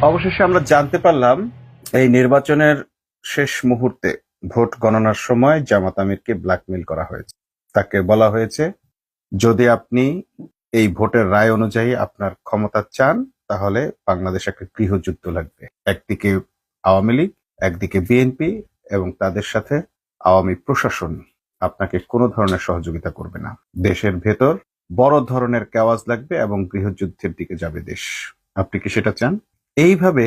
অবশেষে আমরা জানতে পারলাম এই নির্বাচনের শেষ মুহূর্তে ভোট গণনার সময় জামাত আমিরকে ব্ল্যাকমেইল করা হয়েছে। তাকে বলা হয়েছে, যদি আপনি এই ভোটের রায় অনুযায়ী আপনার ক্ষমতা চান তাহলে বাংলাদেশে একটা গৃহযুদ্ধ লাগবে। একদিকে আওয়ামী লীগ, একদিকে বিএনপি এবং তাদের সাথে আওয়ামী প্রশাসন আপনাকে কোনো ধরনের সহযোগিতা করবে না। দেশের ভেতর বড় ধরনের কেওয়াজ লাগবে এবং গৃহযুদ্ধের দিকে যাবে দেশ। আপনি কি সেটা চান? এইভাবে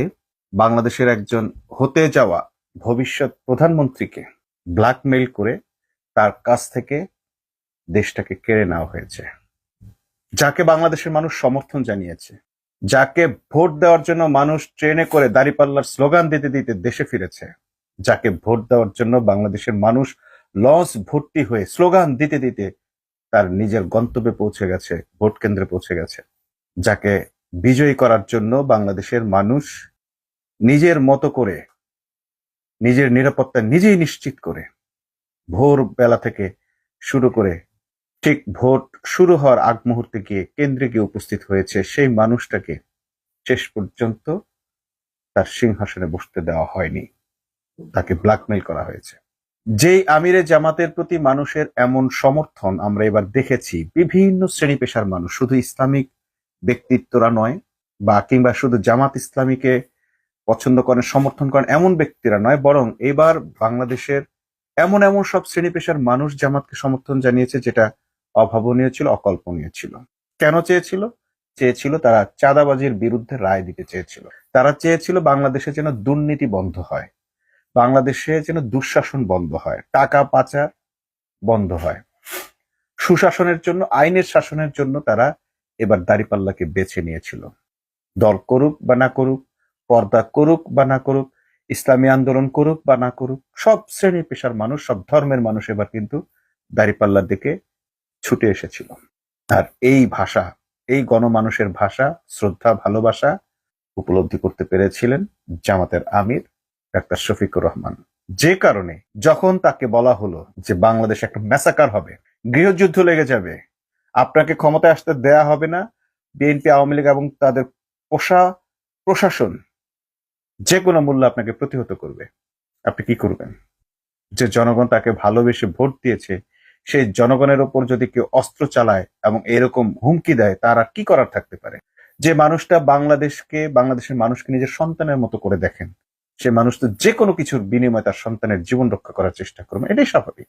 বাংলাদেশের একজন হতে যাওয়া ভবিষ্যৎ প্রধানমন্ত্রীকে ব্ল্যাকমেইল করে তার কাছ থেকে দেশটাকে কেড়ে নেওয়া হয়েছে। যাকে বাংলাদেশের মানুষ সমর্থন জানিয়েছে, যাকে ভোট দেওয়ার জন্য মানুষ ট্রেনে করে দাঁড়িপাল্লার স্লোগান দিতে দিতে দেশে ফিরেছে, যাকে ভোট দেওয়ার জন্য বাংলাদেশের মানুষ লঞ্চ ভর্তি হয়ে স্লোগান দিতে দিতে তার নিজের গন্তব্যে পৌঁছে গেছে, ভোট কেন্দ্রে পৌঁছে গেছে, যাকে বিজয়ী করার জন্য বাংলাদেশের মানুষ নিজের মতো করে নিজের নিরাপত্তা নিজেই নিশ্চিত করে ভোর বেলা থেকে শুরু করে ঠিক ভোট শুরু হওয়ার আগ মুহূর্তে গিয়ে কেন্দ্রে গিয়ে উপস্থিত হয়েছে, সেই মানুষটাকে শেষ পর্যন্ত তার সিংহাসনে বসতে দেওয়া হয়নি, তাকে ব্ল্যাকমেইল করা হয়েছে। যেই আমিরে জামাতের প্রতি মানুষের এমন সমর্থন আমরা এবার দেখেছি, বিভিন্ন শ্রেণী পেশার মানুষ, শুধু ইসলামিক ব্যক্তিত্বরা নয় বা কিংবা শুধু জামাত ইসলামীকে পছন্দ করেন সমর্থন করেন এমন ব্যক্তিরা নয়, বরং এবার বাংলাদেশের এমন এমন সব শ্রেণী পেশার মানুষ জামাতকে সমর্থন জানিয়েছে যেটা অভাবনীয় ছিল, অকল্পনীয় ছিল। কেন চেয়েছিল? চেয়েছিল তারা চাঁদাবাজির বিরুদ্ধে রায় দিতে চেয়েছিল। তারা চেয়েছিল বাংলাদেশে যেন দুর্নীতি বন্ধ হয়, বাংলাদেশে যেন দুঃশাসন বন্ধ হয়, টাকা পাচার বন্ধ হয়। সুশাসনের জন্য, আইনের শাসনের জন্য তারা এবার দাঁড়িপাল্লাকে বেছে নিয়েছিল। দল করুক বা না করুক, পর্দা করুক বা না করুক, ইসলামী আন্দোলন করুক বা না করুক, সব শ্রেণী পেশার মানুষ, সব ধর্মের মানুষ এবার কিন্তু দাঁড়িপাল্লার দিকে ছুটে এসেছিল। আর এই ভাষা, এই গণমানুষের ভাষা, শ্রদ্ধা, ভালোবাসা উপলব্ধি করতে পেরেছিলেন জামাতের আমির ডাক্তার শফিকুর রহমান। যে কারণে যখন তাকে বলা হলো যে বাংলাদেশে একটা ম্যাসাকার হবে, গৃহযুদ্ধ লেগে যাবে, আপনাকে ক্ষমতায় আসতে দেয়া হবে না, বিএনপি, আওয়ামী লীগ এবং তাদের পোষা প্রশাসন যে কোনো মূল্যে আপনাকে প্রতিহত করবে, আপনি কি করবেন? যে জনগণ তাকে ভালোবেসে ভোট দিয়েছে, সেই জনগণের ওপর যদি কেউ অস্ত্র চালায় এবং এরকম হুমকি দেয়, তার আর কি করার থাকতে পারে? যে মানুষটা বাংলাদেশের মানুষকে নিজের সন্তানের মতো করে দেখেন, সে মানুষ তো যে কোনো কিছুর বিনিময়ে তার সন্তানের জীবন রক্ষা করার চেষ্টা করবে, এটাই স্বাভাবিক।